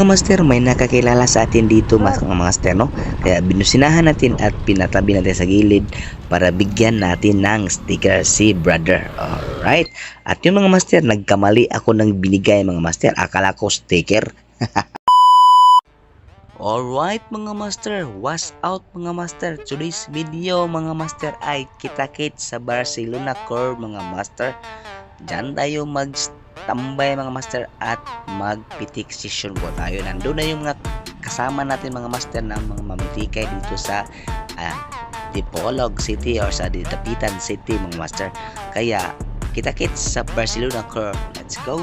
master, may nakakilala sa atin dito mga master, no? Kaya binusinahan natin at pinatabi natin sa gilid para bigyan natin ng sticker si brother. Alright. At yung mga master, nagkamali ako ng binigay mga master. Akala ko sticker. Alright mga master, watch out mga master. Today's video mga master ay kita-kits sa Barcelona Curve mga master. Diyan tayo magtambay mga master at magpitik session po tayo. Nandun na yung mga kasama natin mga master ng mga mamitikay dito sa Dipolog City or sa Dapitan City mga master. Kaya kita-kits sa Barcelona Curve. Let's go!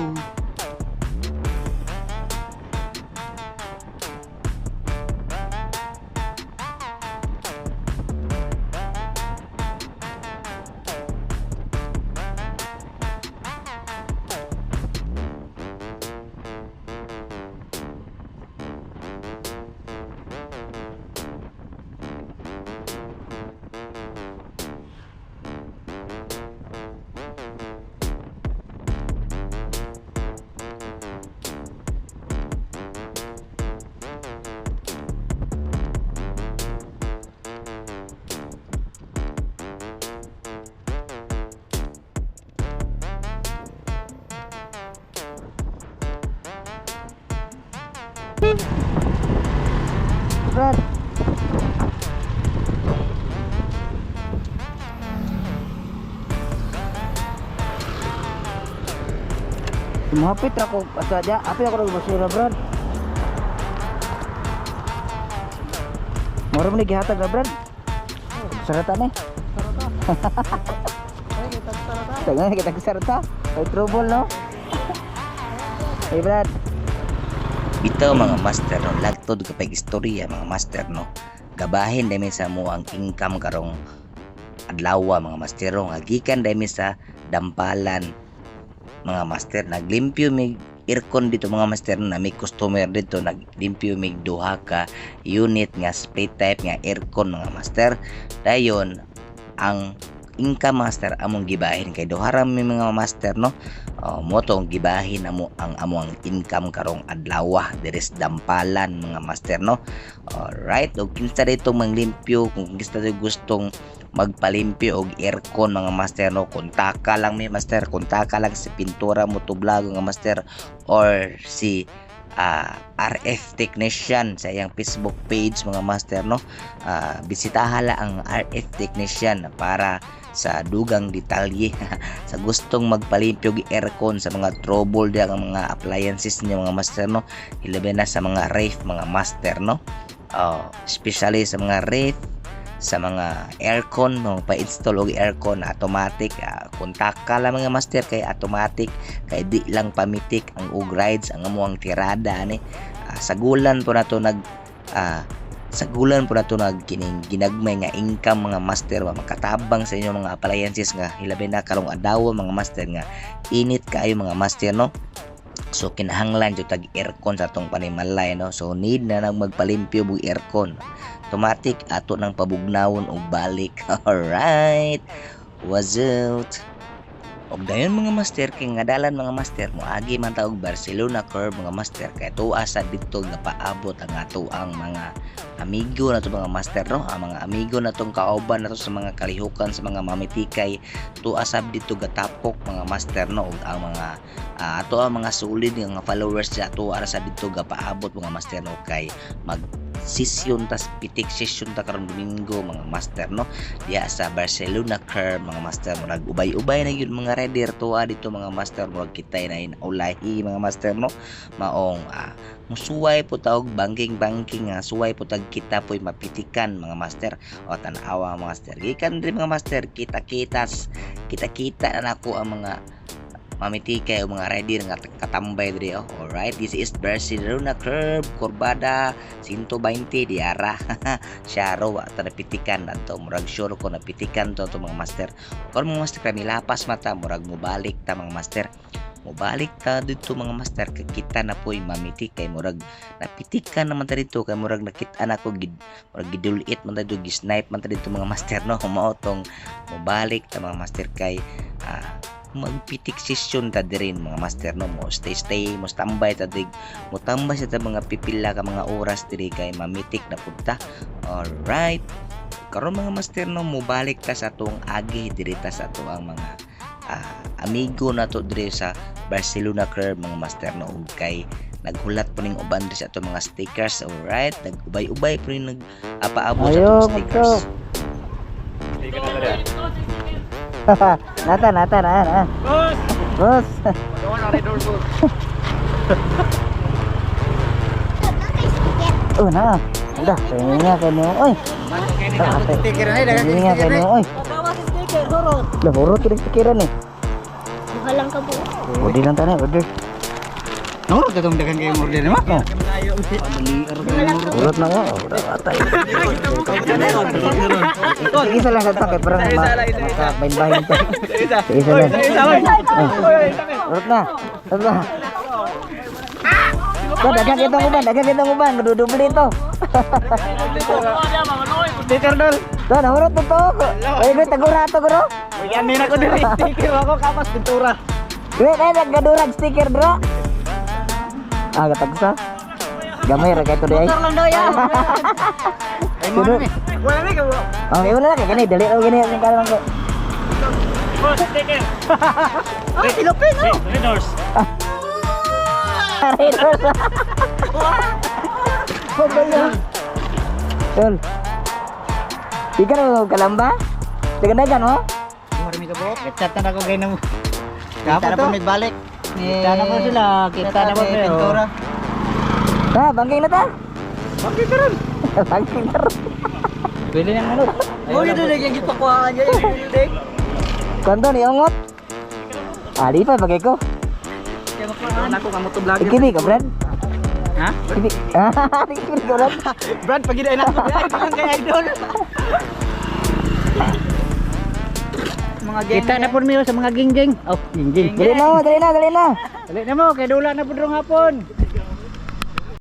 Brad. Mahapit ako aja, apa ako nagbasura, Brad? Moro mo ni gihatag na, Brad. Sarata ni. Tangan kita sarata. Ay trouble no. Hey, Brad. Ito mga master, no, lagtod kapag istorya mga master, no, gabahin dami sa mo ang income karong adlaw mga master, nga gikan dami sa dampalan mga master. Naglimpyo mig aircon dito mga master, na may customer dito, naglimpyo mig duha ka unit nga split type nga aircon mga master. Dayon ang income master among gibahin kay duharam mi mga master, no. Mo tong gibahin amo ang income karong adlaw deres dampalan mga master, no. Alright, og kinsa dito manglimpyo, kung kinsa dito gustong magpalimpyo og aircon mga master, no, kontaka lang mi master, kontaka lang si pintura mo tublago nga master or si RF technician sa iyang Facebook page mga master, no. Bisitahala ang RF technician para sa dugang detalye sa gustong magpalimpyo og aircon, sa mga trouble diya ang mga appliances niya mga master, no. Ilabi na sa mga ref mga master, no. Especially sa mga ref, sa mga aircon, no, pa-install og aircon automatic, kontaka lang mga master kay automatic, kay di lang pamitik ang og rides ang amuang tirada ni. Sagulan po nato kining ginagmay nga income mga master, makatabang sa inyo mga appliances nga hilabi na karong adlaw mga master nga init kaayo mga master, no. So kinahanglan jud tag aircon sa atong panimalay, no. So need na nang magpalimpyo og aircon automatic ato nang pabugnawon og balik. Alright, what's out? Og dayon mga master, kay ngadalan mga master, moagi man ta og Barcelona Curve mga master, kay tuwa sa dito nga paabot ang ato ang mga amigo na to mga master, no. Ang mga amigo na tong kauban na to sa mga kalihukan, sa mga mamitikay, tuwa sab dito gatapok mga master, no. Og ang mga ato ang mga solid nga followers sa ato ara sa dito ga paabot mga master, no, kay mag session tas pitik session ta karong Domingo mga master, no, diya sa Barcelona Curve mga master. Murag ubay-ubay na yun mga rider tuwa dito mga master, murag kitay na inaulahi mga master, no. Maong musuway po tawag banking suway po tag kita po'y mapitikan mga master o tanawa mga master. Gikan rin mga master, kita na nako ang mga mamitikay o mga rider nga katambay diri. Alright, this is Barcelona Curve, Corbada 120 diara. Syaro ta napitikan adto, murag sure ko napitikan to mga master. Or mga master kami lapas mata, murag mobalik ta mga master. Mobalik ta dito mga master, kay kita na po'y mamitik, kay murag napitikan naman ta dito, kay murag nakita na ko murag gidulit man ta dito, gisnipe man ta dito mga master, no. Mao tong mobalik ta mga master, kay magpitik session ta dirin mga master no, mo stay mo standby ta dig mo tambay sa ta mga pipila ka mga oras diri kay mamitik na punta. Alright, karon mga master no, mubalik ta sa atong agi diri ta sa ato ang mga amigo na to diri sa Barcelona Curve mga master no, ug kay naghulat po ning uban diri sa ato mga stickers. Alright, nag-ubay-ubay po ning nag-apaabot sa Ayo, atong stickers. Nata. Boss. Oh, na. Udah, kayaknya kayaknya. Oi. Stiker na dagang Kayaknya kayaknya. Oi. Bawa si stiker horot. Lah, hurut kita pikiran nih. Halang ka po. Udah lang tanah, udah. No, datong dagang kay order mo. No. Hurut na nga. Udah patay. Isa lang sa takay parang main-bahin to. Isa lang. Hurut na. Hurut na. Tuh, dagang kita uban, kedua-dua beli to. Stiker dol. Tuh, nahurut to to. Ay, gue tagura to guro. Yamin ako diri stiker ako kapas pintura. Gue kayak naggadurag stiker, bro. Ah, katagsa. Gamay ra kay to di ay. Motor lang daw ya. Kudu. Wala ni ka. Oh, wala na kay gani, dali ra gani ang kalang ko. Stiker. Ah, Filipino. Readers. Tol. Ika na kalamba? Dagan-dagan mo? Mari mi ka po. Chat na ako kay namo. Kita na po nagbalik. Kita na po sila. Kita na po pintura. Ha, bangking na ta. Bakit karon? Bangking na rin. Pwede nang manok. Oh, ito na yung gipakuhaan niya yung building. Kanto ni ongot. Ah, di pa bagay ko. Kaya makuhaan ako ka moto vlogger. Ikini ka, Brad? Ha? Ikini. Ah, ikini ka, Brad. Brad, pagidain ako. Ay, kay idol. Mga geng. Kita na po niyo sa mga gingging. Oh, gingging. Dali na, dali na, dali na. Dali na mo, kay dula na po drong hapon.